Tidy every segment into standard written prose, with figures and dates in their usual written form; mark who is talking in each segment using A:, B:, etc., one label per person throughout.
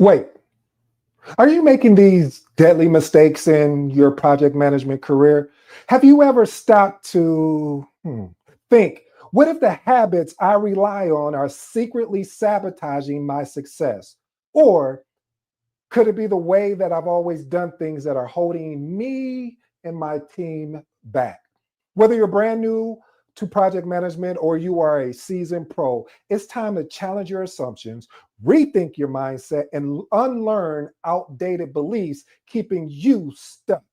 A: Wait, are you making these deadly mistakes in your project management career? Have you ever stopped to think, what if the habits I rely on are secretly sabotaging my success? Or could it be the way that I've always done things that are holding me and my team back? Whether you're brand new to project management or you are a seasoned pro, it's time to challenge your assumptions, rethink your mindset, and unlearn outdated beliefs keeping you stuck.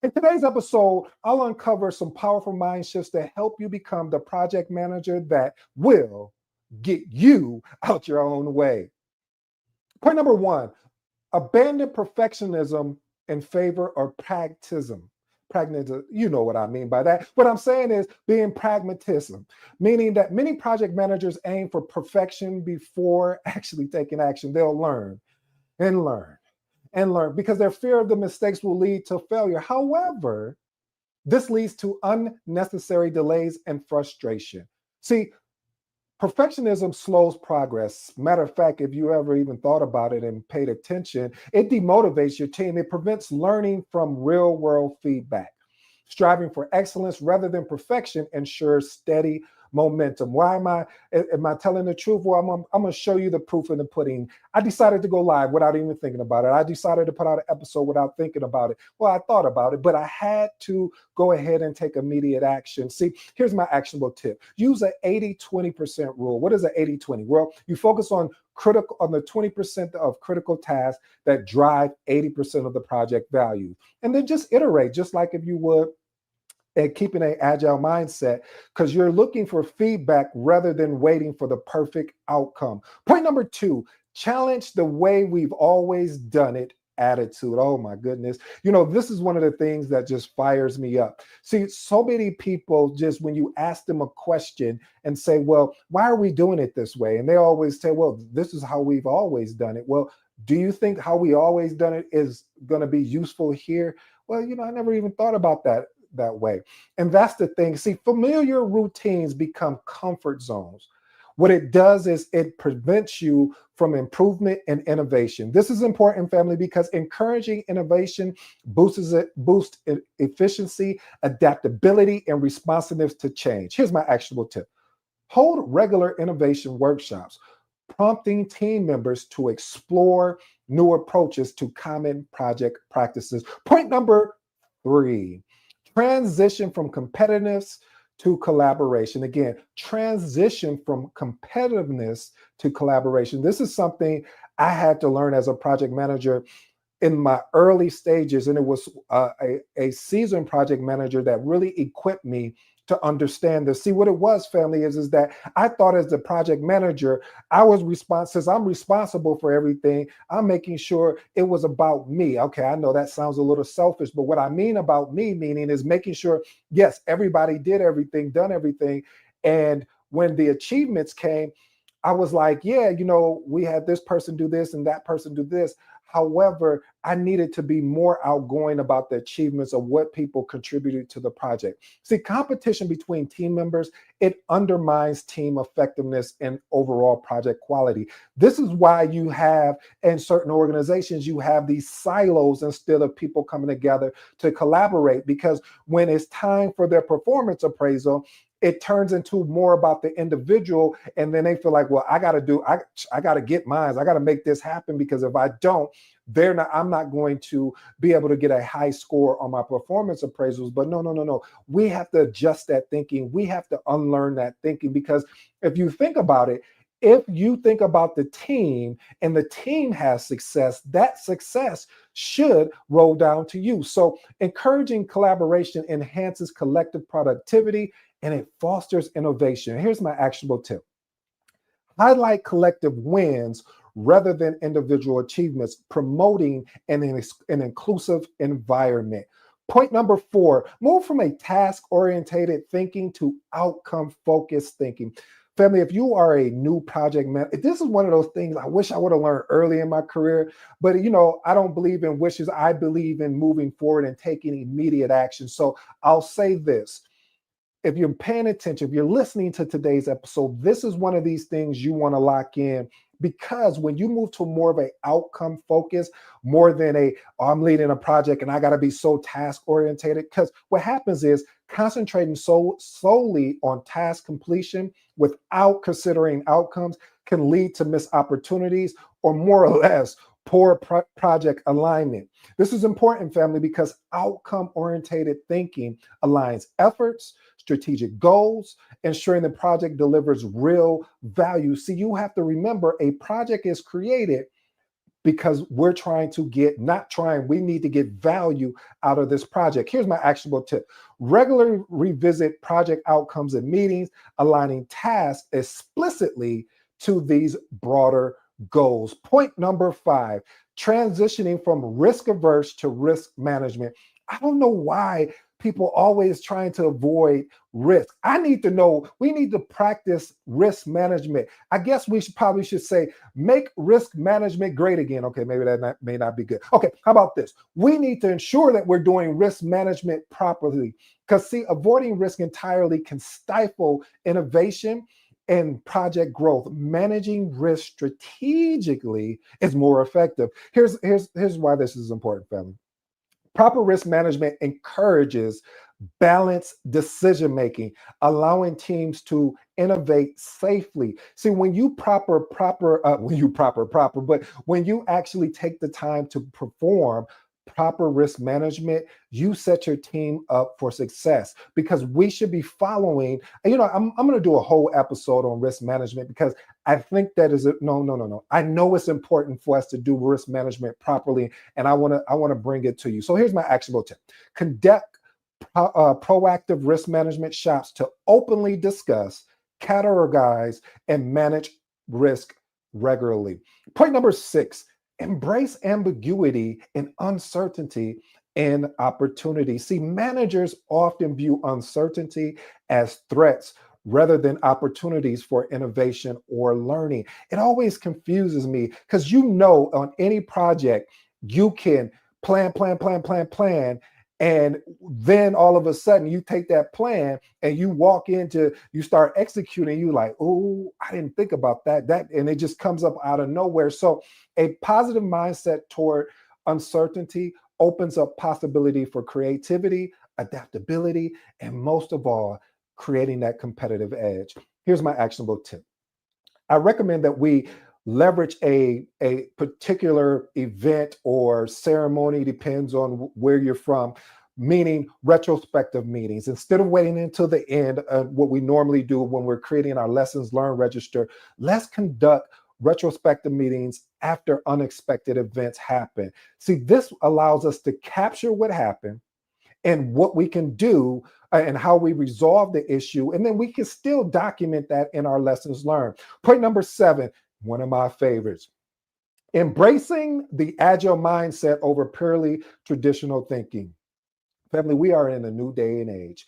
A: In today's episode, I'll uncover some powerful mind shifts to help you become the project manager that will get you out your own way. Point number one, abandon perfectionism in favor of pragmatism. Pragmatism, you know what I mean by that. What I'm saying is being pragmatism, meaning that many project managers aim for perfection before actually taking action. They'll learn and learn and learn because their fear of the mistakes will lead to failure. However, this leads to unnecessary delays and frustration. See, perfectionism slows progress. Matter of fact, if you ever even thought about it and paid attention, it demotivates your team. It prevents learning from real world feedback. Striving for excellence rather than perfection ensures steady momentum. Why am I telling the truth? Well, I'm going to show you the proof in the pudding. I decided to go live without even thinking about it. I decided to put out an episode without thinking about it. Well, I thought about it, but I had to go ahead and take immediate action. See, here's my actionable tip. Use an 80-20% rule. What is an 80-20? Well, you focus on the 20% of critical tasks that drive 80% of the project value. And then just iterate, just like if you would and keeping an agile mindset because you're looking for feedback rather than waiting for the perfect outcome. Point number two, challenge the way we've always done it attitude. Oh my goodness. This is one of the things that just fires me up. See, so many people just when you ask them a question and say, well, why are we doing it this way? And they always say, well, this is how we've always done it. Well, do you think how we always done it is going to be useful here? Well, I never even thought about that way. And that's the thing. See, familiar routines become comfort zones. What it does is it prevents you from improvement and innovation. This is important, family, because encouraging innovation boosts efficiency, adaptability, and responsiveness to change. Here's my actionable tip. Hold regular innovation workshops, prompting team members to explore new approaches to common project practices. Point number three, transition from competitiveness to collaboration. Again, transition from competitiveness to collaboration. This is something I had to learn as a project manager in my early stages. And it was a seasoned project manager that really equipped me to understand this. See, what it was, family, is that I thought as the project manager, since I'm responsible for everything, I'm making sure it was about me. Okay, I know that sounds a little selfish, but what I mean about me, meaning is making sure, yes, everybody did everything, done everything. And when the achievements came, I was like, yeah, we had this person do this and that person do this. However, I needed to be more outgoing about the achievements of what people contributed to the project. See, competition between team members, it undermines team effectiveness and overall project quality. This is why you have, in certain organizations, you have these silos instead of people coming together to collaborate, because when it's time for their performance appraisal, it turns into more about the individual. And then they feel like, well, I got to get mine. I got to make this happen, because if I don't, I'm not going to be able to get a high score on my performance appraisals. But no. We have to adjust that thinking. We have to unlearn that thinking, because if you think about it, if you think about the team and the team has success, that success should roll down to you. So encouraging collaboration enhances collective productivity and it fosters innovation. Here's my actionable tip. Highlight collective wins rather than individual achievements, promoting an inclusive environment. Point number four, move from a task-oriented thinking to outcome-focused thinking. Family, if you are a new project man, this is one of those things I wish I would have learned early in my career, but I don't believe in wishes. I believe in moving forward and taking immediate action. So I'll say this. If you're paying attention, if you're listening to today's episode, this is one of these things you want to lock in, because when you move to more of a outcome focus, more than a, oh, I'm leading a project and I got to be so task orientated, because what happens is concentrating solely on task completion without considering outcomes can lead to missed opportunities or more or less poor project alignment. This is important, family, because outcome orientated thinking aligns efforts, strategic goals, ensuring the project delivers real value. See, you have to remember a project is created because we're trying to get, not trying, we need to get value out of this project. Here's my actionable tip. Regularly revisit project outcomes in meetings, aligning tasks explicitly to these broader goals. Point number 5, transitioning from risk averse to risk management. I don't know why people always trying to avoid risk. I need to know, we need to practice risk management. I guess we probably should say, make risk management great again. Okay, maybe that may not be good. Okay, how about this? We need to ensure that we're doing risk management properly, because see, avoiding risk entirely can stifle innovation and project growth. Managing risk strategically is more effective. Here's why this is important, family. Proper risk management encourages balanced decision making, allowing teams to innovate safely. See, when you but when you actually take the time to perform proper risk management, you set your team up for success, because we should be following. I'm going to do a whole episode on risk management, because I think that is no. I know it's important for us to do risk management properly, and I want to bring it to you. So here's my actionable tip: conduct proactive risk management shops to openly discuss, categorize, and manage risk regularly. Point number 6: embrace ambiguity and uncertainty and opportunity. See, managers often view uncertainty as threats rather than opportunities for innovation or learning. It always confuses me, because on any project, you can plan, and then all of a sudden you take that plan and you start executing, you like, oh, I didn't think about that, and it just comes up out of nowhere. So a positive mindset toward uncertainty opens up possibility for creativity, adaptability, and most of all, creating that competitive edge. Here's my actionable tip. I recommend that we leverage a particular event or ceremony, depends on where you're from, meaning retrospective meetings. Instead of waiting until the end, what we normally do when we're creating our lessons learned register, let's conduct retrospective meetings after unexpected events happen. See, this allows us to capture what happened and what we can do, and how we resolve the issue. And then we can still document that in our lessons learned. Point number 7, one of my favorites: embracing the agile mindset over purely traditional thinking. Family, we are in a new day and age.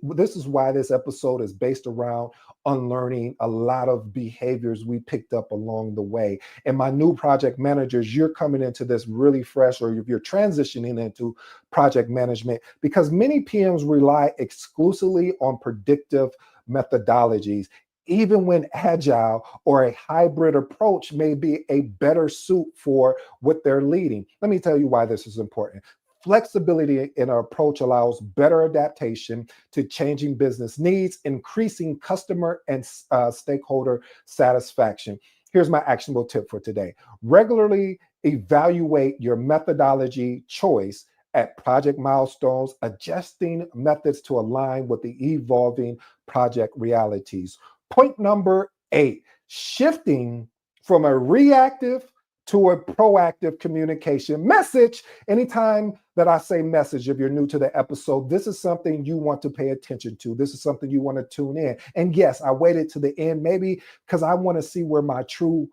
A: This is why this episode is based around unlearning a lot of behaviors we picked up along the way. And my new project managers, you're coming into this really fresh, or if you're transitioning into project management, because many PMs rely exclusively on predictive methodologies, even when agile or a hybrid approach may be a better suit for what they're leading. Let me tell you why this is important. Flexibility in our approach allows better adaptation to changing business needs, increasing customer and stakeholder satisfaction. Here's my actionable tip for today. Regularly evaluate your methodology choice at project milestones, adjusting methods to align with the evolving project realities. Point number 8, shifting from a reactive to a proactive communication message. Anytime that I say message, if you're new to the episode, this is something you want to pay attention to. This is something you want to tune in. And yes, I waited to the end, maybe because I want to see where my true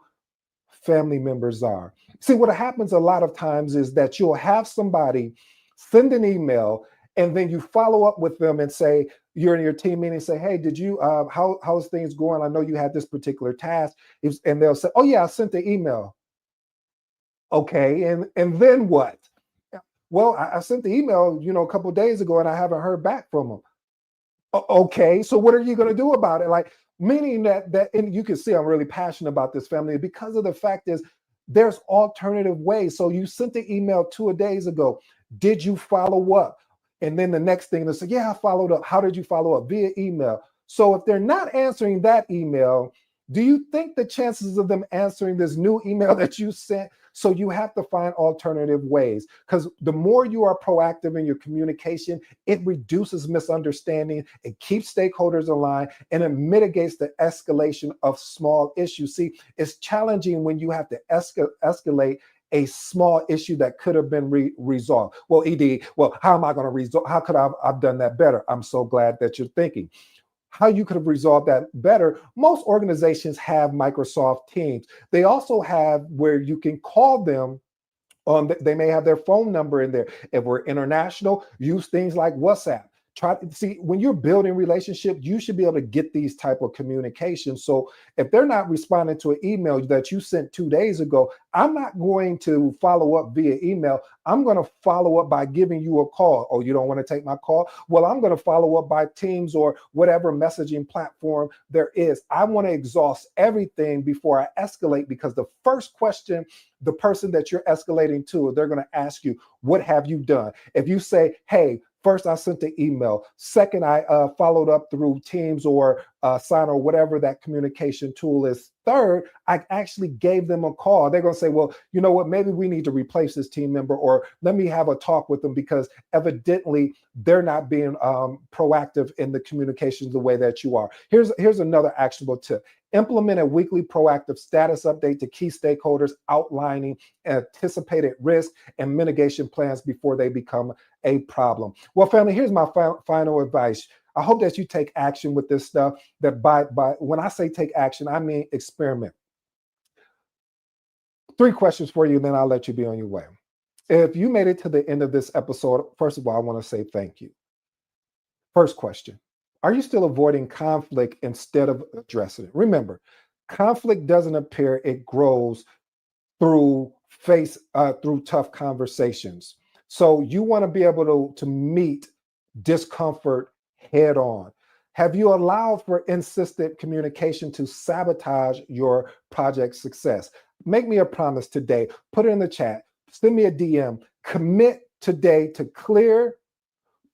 A: family members are. See, what happens a lot of times is that you'll have somebody send an email, and then you follow up with them and say, you're in your team meeting, say, hey, did you, how's things going? I know you had this particular task. And they'll say, oh yeah, I sent the email. Okay, and then what? Well, I sent the email, a couple of days ago, and I haven't heard back from them. Okay, so what are you going to do about it? Like, Meaning that, and you can see I'm really passionate about this, family, because of the fact is there's alternative ways. So you sent the email 2 days ago. Did you follow up? And then the next thing they say, yeah, I followed up. How did you follow up? Via email. So if they're not answering that email, do you think the chances of them answering this new email that you sent? So you have to find alternative ways, because the more you are proactive in your communication, it reduces misunderstanding, it keeps stakeholders aligned, and it mitigates the escalation of small issues. See, it's challenging when you have to escalate a small issue that could have been resolved. Well, ED, well, how am I going to resolve? How could I've done that better? I'm so glad that you're thinking how you could have resolved that better. Most organizations have Microsoft Teams. They also have where you can call them they may have their phone number in there. If we're international, use things like WhatsApp. Try to see when you're building relationships, you should be able to get these type of communications. So if they're not responding to an email that you sent 2 days ago, I'm not going to follow up via email. I'm going to follow up by giving you a call. Oh, you don't want to take my call? Well, I'm going to follow up by Teams or whatever messaging platform there is. I want to exhaust everything before I escalate, because the first question the person that you're escalating to, they're going to ask you, what have you done? If you say, hey, first, I sent the email. Second, I followed up through Teams or Sign or whatever that communication tool is. Third, I actually gave them a call. They're going to say, well, you know what? Maybe we need to replace this team member, or let me have a talk with them, because evidently they're not being proactive in the communications the way that you are. Here's another actionable tip. Implement a weekly proactive status update to key stakeholders, outlining anticipated risk and mitigation plans before they become a problem. Well, family, here's my final advice. I hope that you take action with this stuff. That by when I say take action, I mean experiment. 3 questions for you, then I'll let you be on your way. If you made it to the end of this episode, first of all, I want to say thank you. First question, are you still avoiding conflict instead of addressing it? Remember, conflict doesn't appear, it grows through through tough conversations. So you want to be able to meet discomfort head on. Have you allowed for insistent communication to sabotage your project success? Make me a promise today. Put it in the chat. Send me a DM. Commit today to clear,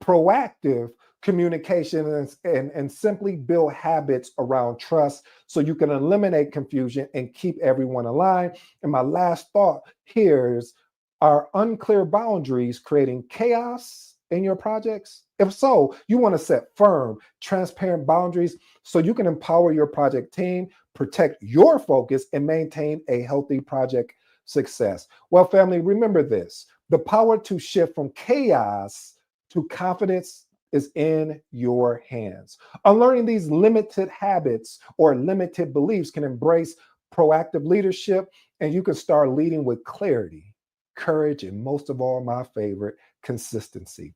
A: proactive communication and simply build habits around trust so you can eliminate confusion and keep everyone aligned. And my last thought here is, are unclear boundaries creating chaos in your projects? If so, you want to set firm, transparent boundaries so you can empower your project team, protect your focus, and maintain a healthy project success. Well, family, remember this: the power to shift from chaos to confidence is in your hands. Unlearning these limited habits or limited beliefs can embrace proactive leadership, and you can start leading with clarity, courage, and most of all, my favorite, consistency.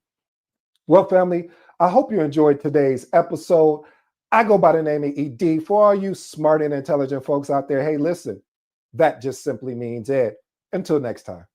A: Well, family, I hope you enjoyed today's episode. I go by the name of ED. For all you smart and intelligent folks out there, hey, listen, that just simply means Ed. Until next time.